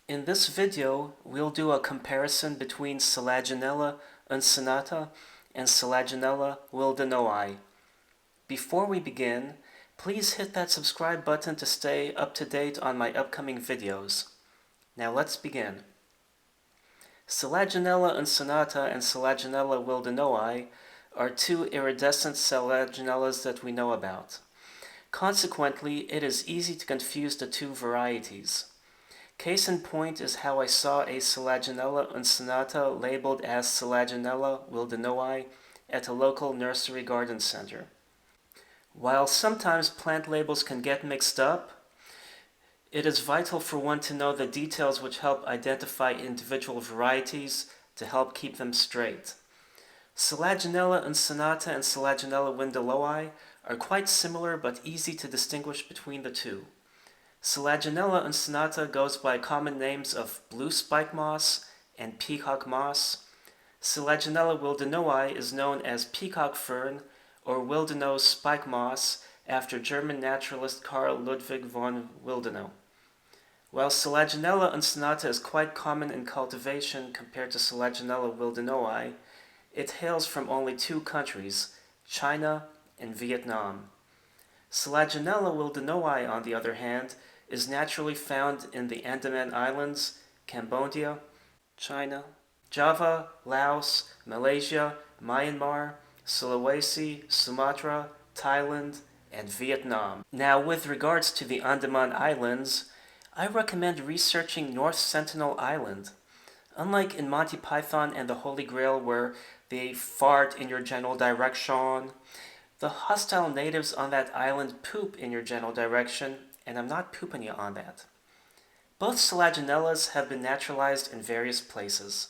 In this video, we'll do a comparison between Selaginella Uncinata and Selaginella Willdenowii. Before we begin, please hit that subscribe button to stay up to date on my upcoming videos. Now let's begin. Selaginella Uncinata and Selaginella Willdenowii are two iridescent Selaginellas that we know about. Consequently, it is easy to confuse the two varieties. Case in point is how I saw a Selaginella Uncinata labeled as Selaginella Willdenowii at a local nursery garden center. While sometimes plant labels can get mixed up, it is vital for one to know the details which help identify individual varieties to help keep them straight. Selaginella Uncinata and Selaginella Willdenowii are quite similar but easy to distinguish between the two. Selaginella Uncinata goes by common names of blue spike moss and peacock moss. Selaginella Willdenowii is known as peacock fern or Willdenow's spike moss after German naturalist Carl Ludwig von Willdenouw. While Selaginella Uncinata is quite common in cultivation compared to Selaginella Willdenowii, it hails from only two countries, China and Vietnam. Selaginella Willdenowii, on the other hand, is naturally found in the Andaman Islands, Cambodia, China, Java, Laos, Malaysia, Myanmar, Sulawesi, Sumatra, Thailand, and Vietnam. Now, with regards to the Andaman Islands, I recommend researching North Sentinel Island. Unlike in Monty Python and the Holy Grail where they fart in your general direction, the hostile natives on that island poop in your general direction, and I'm not pooping you on that. Both Selaginellas have been naturalized in various places.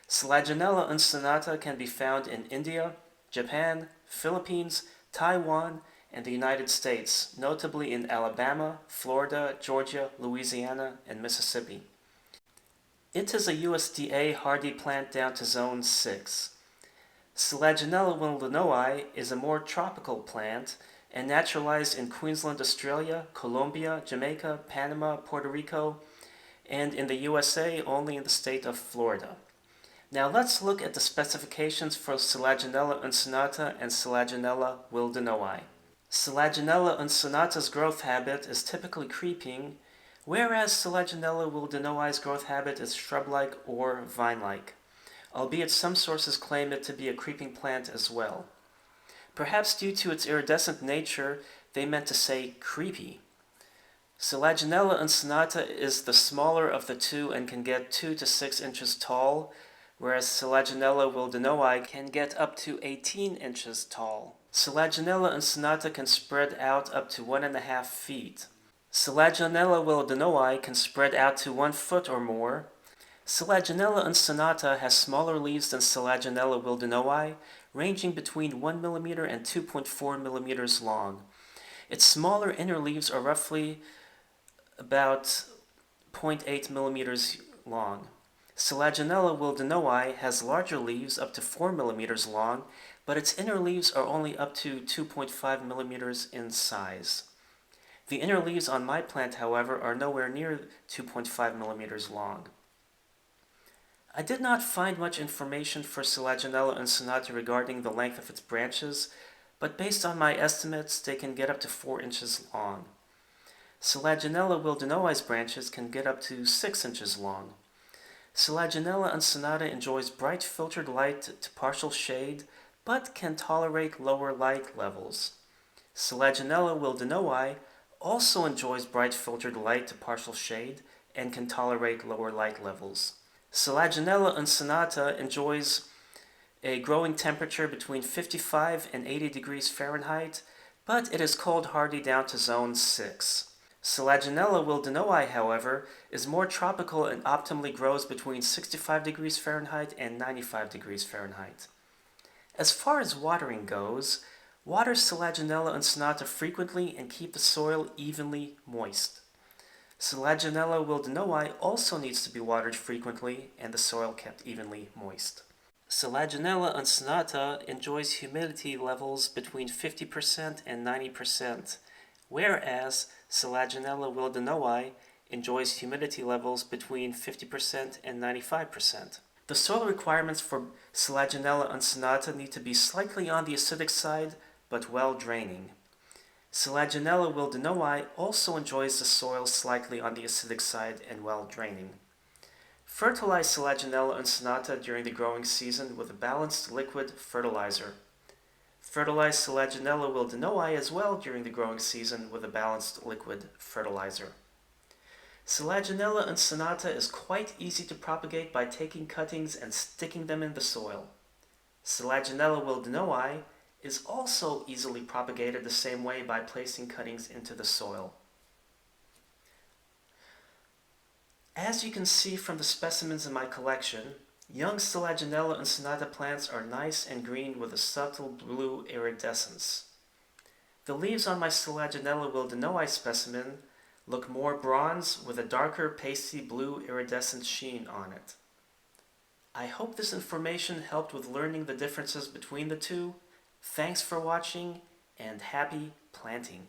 Selaginella Uncinata can be found in India, Japan, Philippines, Taiwan, and the United States, notably in Alabama, Florida, Georgia, Louisiana, and Mississippi. It is a USDA hardy plant down to zone 6. Selaginella Willdenowii is a more tropical plant and naturalized in Queensland, Australia, Colombia, Jamaica, Panama, Puerto Rico, and in the USA only in the state of Florida. Now let's look at the specifications for Selaginella Uncinata and Selaginella Willdenowii. Selaginella Uncinata's growth habit is typically creeping, whereas Selaginella Willdenowie's growth habit is shrub-like or vine-like, albeit some sources claim it to be a creeping plant as well. Perhaps due to its iridescent nature, they meant to say creepy. Selaginella Uncinata is the smaller of the two and can get 2 to 6 inches tall, whereas Selaginella Willdenowii can get up to 18 inches tall. Selaginella Uncinata can spread out up to 1.5 feet. Selaginella Willdenowii can spread out to 1 foot or more. Selaginella Uncinata has smaller leaves than Selaginella Willdenowii, ranging between 1 mm and 2.4 mm long. Its smaller inner leaves are roughly about 0.8 mm long. Selaginella Willdenowii has larger leaves up to 4 mm long, but its inner leaves are only up to 2.5 mm in size. The inner leaves on my plant, however, are nowhere near 2.5 mm long. I did not find much information for Selaginella Uncinata regarding the length of its branches, but based on my estimates, they can get up to 4 inches long. Selaginella Willdenowie's branches can get up to 6 inches long. Selaginella Uncinata enjoys bright filtered light to partial shade, but can tolerate lower light levels. Selaginella Willdenowii also enjoys bright filtered light to partial shade and can tolerate lower light levels. Selaginella Uncinata enjoys a growing temperature between 55 and 80 degrees Fahrenheit, but it is cold hardy down to zone 6. Selaginella Willdenowii, however, is more tropical and optimally grows between 65 degrees Fahrenheit and 95 degrees Fahrenheit. As far as watering goes, water Selaginella Uncinata frequently and keep the soil evenly moist. Selaginella Willdenowii also needs to be watered frequently and the soil kept evenly moist. Selaginella Uncinata enjoys humidity levels between 50% and 90%, whereas Selaginella Willdenowii enjoys humidity levels between 50% and 95%. The soil requirements for Selaginella Uncinata need to be slightly on the acidic side, but well draining. Selaginella Willdenowii also enjoys the soil slightly on the acidic side and well draining. Fertilize Selaginella Uncinata during the growing season with a balanced liquid fertilizer. Fertilize Selaginella Willdenowii as well during the growing season with a balanced liquid fertilizer. Selaginella Uncinata is quite easy to propagate by taking cuttings and sticking them in the soil. Selaginella Willdenowii is also easily propagated the same way by placing cuttings into the soil. As you can see from the specimens in my collection, young Selaginella Uncinata plants are nice and green with a subtle blue iridescence. The leaves on my Selaginella Willdenowii specimen look more bronze with a darker pasty blue iridescent sheen on it. I hope this information helped with learning the differences between the two. Thanks for watching and happy planting!